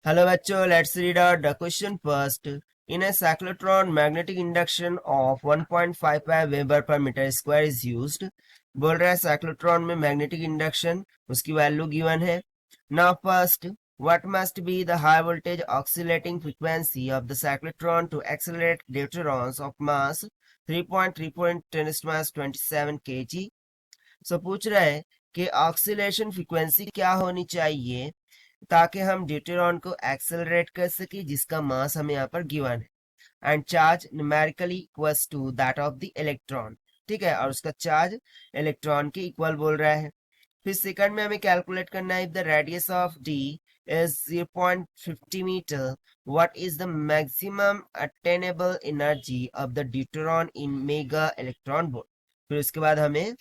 Hello बच्चों, let's read out the question first. In a cyclotron, magnetic induction of 1.55 weber per metre square is used. बोल रहा है cyclotron में magnetic induction, उसकी value given है. Now first, what must be the high voltage oscillating frequency of the cyclotron to accelerate deuterons of mass 3.3.10⁻27 kg. सो पूछ रहा है कि ऑक्सीलेशन फ्रीक्वेंसी क्या होनी चाहिए ताकि हम ड्यूटेरॉन को एक्सेलरेट कर सके, जिसका मास हमें यहाँ पर गिवन है. And charge numerically equals to that of the electron. ठीक है, और उसका चार्ज इलेक्ट्रॉन के इक्वल बोल रहा है. फिर सेकंड में हमें कैलकुलेट करना है, if the radius of D is 0.50 meter, what is the maximum attainable energy of the deuteron in mega electron volt. फिर उसके बाद हमें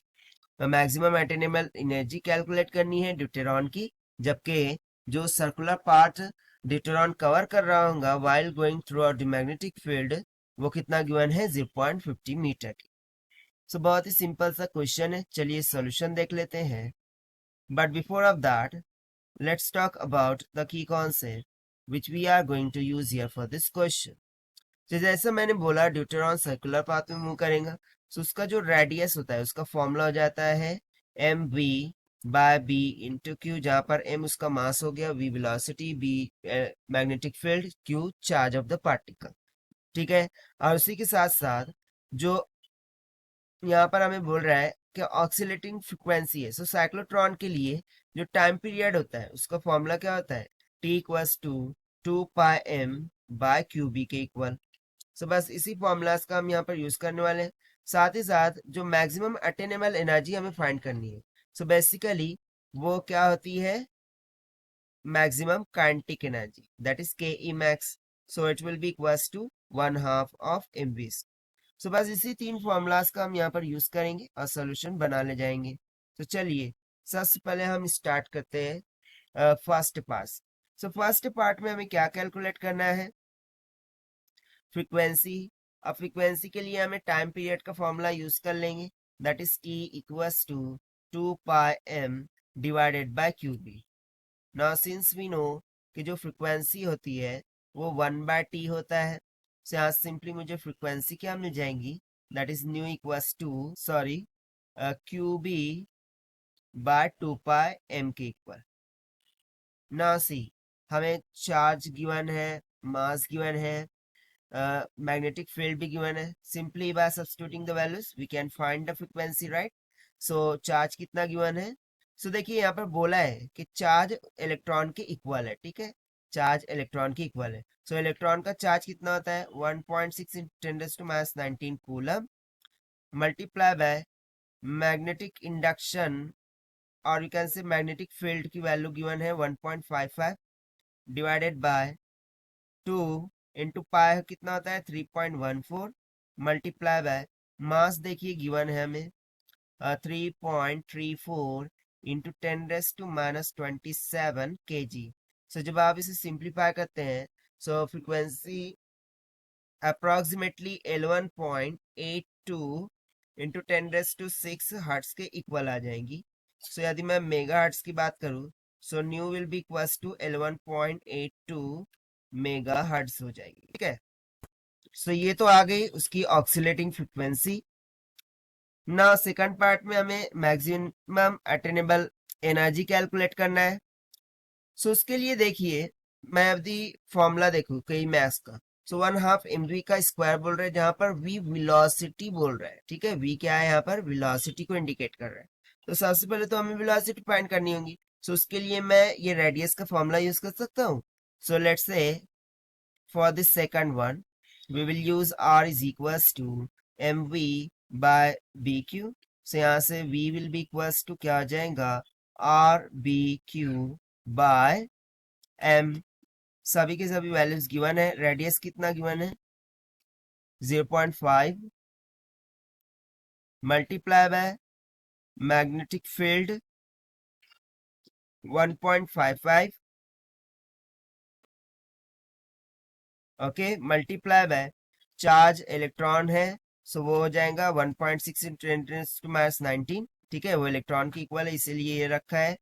मैक्सिमम अटेनेबल एनर्जी कैलकुलेट करनी है ड्यूटेरॉन की, जबकि जो सर्कुलर पार्ट ड्यूटेरॉन कवर कर रहा होगा while going through out the magnetic field, वो कितना गिवन है 0.50 मीटर की. सो बहुत ही सिंपल सा क्वेश्चन है, चलिए सॉल्यूशन देख लेते हैं. But before of that, let's talk about the key concept which we are going to use here for this question. तो जैसे मैंने बोला ड्यूटेरॉन सर्कुलर पाथ में मूव करेगा, तो उसका जो रेडियस होता है उसका फॉर्मूला हो जाता है M V by B into Q, जहां पर एम उसका मास हो गया, V velocity, B magnetic field, Q charge of the particle. ठीक है, और उसी के साथ साथ जो यहाँ पर हमें बोल रहा है कि ऑक्सीलेटिंग फ्रिक्वेंसी है. सो साइक्लोट्रॉन के लिए जो टाइम पीरियड होता है उसका फॉर्मूला क्या होता है, T equals to 2πm by Q B के इक्वल. सो बस इसी फॉर्मूलाज का हम यहाँ पर यूज करने वाले हैं. साथ ही साथ जो मैक्सिमम अटेनेबल एनर्जी हमें फाइंड करनी है, सो बेसिकली वो क्या होती है, maximum kinetic energy, that is K E max. So it will be equals to 1/2 of M V. So बस इसी तीन फॉर्मूलाज का हम यहाँ पर यूज करेंगे और सोल्यूशन बना ले जाएंगे. तो चलिए सबसे पहले हम स्टार्ट करते हैं first part. So first part में हमें क्या कैलकुलेट करना है, फ्रीक्वेंसी. अब फ्रीक्वेंसी के लिए हमें टाइम पीरियड का फॉर्मूला यूज कर लेंगे, that is T equals to 2πm divided by Q B. Now since we know कि जो फ्रीक्वेंसी होती है वो 1/t होता है, so यहाँ सिंपली मुझे फ्रीक्वेंसी क्या मिल जाएंगी, that is nu equals to sorry Q B by 2πm के इक्वल. ना सी हमें चार्ज गिवन है, मास गिवन है, मैग्नेटिक फील्ड भी गिवन है. Simply by substituting the values we can find the frequency, right. So charge कितना given है, सो देखिए यहाँ पर बोला है कि चार्ज इलेक्ट्रॉन के इक्वल है. ठीक है, चार्ज इलेक्ट्रॉन के इक्वल है. सो इलेक्ट्रॉन का चार्ज कितना होता है 1.6 × 10⁻19 coulomb, multiply by magnetic induction, और you can say magnetic field की वैल्यू गिवन है 1.55 डिवाइडेड बाय 2 इंटू पाई कितना होता है 3.14, मल्टीप्लाई बाय मास देखिए गिवन है हमें 3.34 इंटू 10⁻27 kg. सो जब आप इसे सिंप्लीफाई करते हैं, so frequency approximately 11.82 into 10⁻6 hertz के इक्वल आ जाएंगी. सो यदि मैं मेगा हर्ट्स की बात करूं, so nu will be equals to 11.82 mega hertz हो जाएगी. ठीक है, सो ये तो आ गई उसकी ऑक्सीलेटिंग फ्रीक्वेंसी. ना सेकंड पार्ट में हमें मैक्सिमम अटेनेबल एनर्जी कैलकुलेट करना है. सो उसके लिए देखिए, मैं अभी फॉर्मूला देखूं कई मैथ्स का. सो 1/2 mv का स्क्वायर बोल रहे हैं, जहां पर v वेलोसिटी बोल रहा है. ठीक है, v क्या है यहाँ पर, वेलोसिटी को इंडिकेट कर रहा है. तो सबसे पहले तो हमें वेलोसिटी फाइंड करनी होगी. सो उसके लिए मैं ये रेडियस का फॉर्मूला यूज कर सकता हूँ. So let's say for this second one we will use r is equals to mv by bq. so यहाँ से v will be equals to क्या आ जाएगा, r bq by m. सभी के सभी वैल्यूज गिवन है. रेडियस कितना गिवन है 0.5 multiply by magnetic field 1.55, okay, multiply by charge electron है, सो वो हो जाएगा 1.6 × 10⁻19. ठीक है, वो इलेक्ट्रॉन की इक्वल है इसीलिए ये रखा है.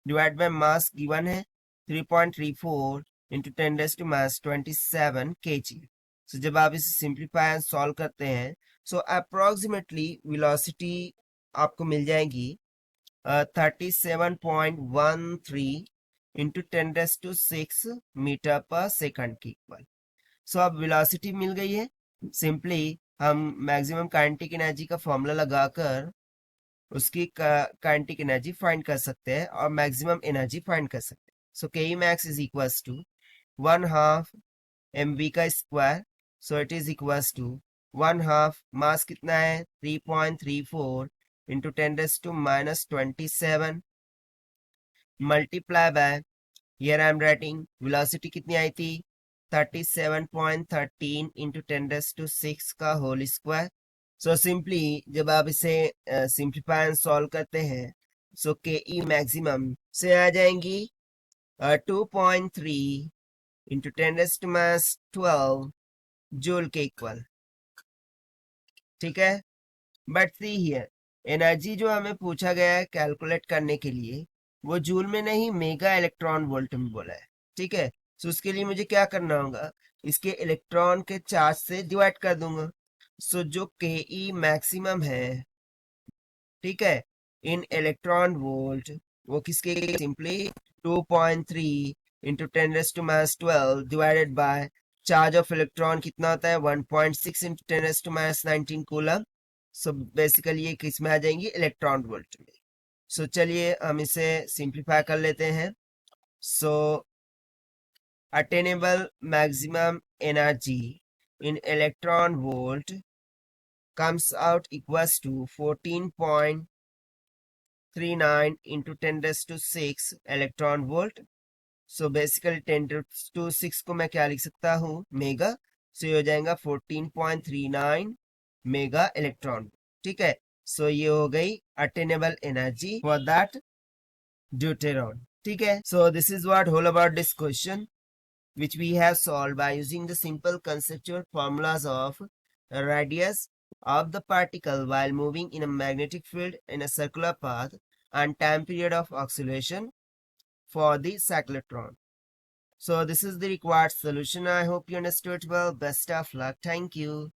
डिवाइड बाय मास गिवन है 3.34 इंटू 10⁻27 kg। सो जब आप इसे सिंप्लीफाई एंड सॉल्व करते हैं, सो अप्रोक्सीमेटली वेलोसिटी आपको मिल जाएगी 37.13 इंटू 10⁻6 मीटर पर सेकंड के इक्वल। सो अब वेलोसिटी मिल गई है। सिंपली हम मैक्सिमम काइनेटिक एनर्जी का फॉर्मूला लगाकर उसकी काइनेटिक एनर्जी फाइंड कर सकते हैं और मैक्सिमम एनर्जी फाइंड कर सकते हैं। So K E max is equals to 1/2 mv का square, so it is equals to 1/2 mass कितना है 3.34 into 10⁻27 multiply by, here I am writing velocity कितनी आई थी 37.13 इंटू 10⁻6 का होल स्क्वायर। सो सिंपली जब आप इसे सिंप्लीफाई एंड सॉल्व करते हैं, सो के ई मैक्सिमम से आ जाएंगी 2.3 इंटू 10⁻12 जूल के इक्वल। ठीक है, बट सी हियर एनर्जी जो हमें पूछा गया है कैलकुलेट करने के लिए, वो जूल में नहीं मेगा इलेक्ट्रॉन वोल्ट में बोला है। ठीक है, सो उसके लिए मुझे क्या करना होगा, इसके इलेक्ट्रॉन के चार्ज से डिवाइड कर दूंगा। सो जो के ई मैक्सिमम है, ठीक है, इन इलेक्ट्रॉन वोल्ट, वो किसके simply 2.3 into 10⁻12 divided by charge of electron कितना होता है 1.6 इंटू 10⁻19 कूलम। सो बेसिकली ये किस में आ जाएंगी इलेक्ट्रॉन वोल्ट में। सो चलिए हम इसे सिंप्लीफाई कर लेते हैं। So attainable maximum energy in electron volt comes out equals to 14.39 into 10⁻6 electron volt. So basically 10⁻6 को मैं क्या लिख सकता हूँ मेगा, सो ये हो जाएगा 14.39 मेगा इलेक्ट्रॉन। ठीक है, सो ये हो गई attainable energy for that deuteron. ठीक है, so this is what whole about this question which we have solved by using the simple conceptual formulas of radius of the particle while moving in a magnetic field in a circular path and time period of oscillation for the cyclotron. So this is the required solution. I hope you understood well. Best of luck. Thank you.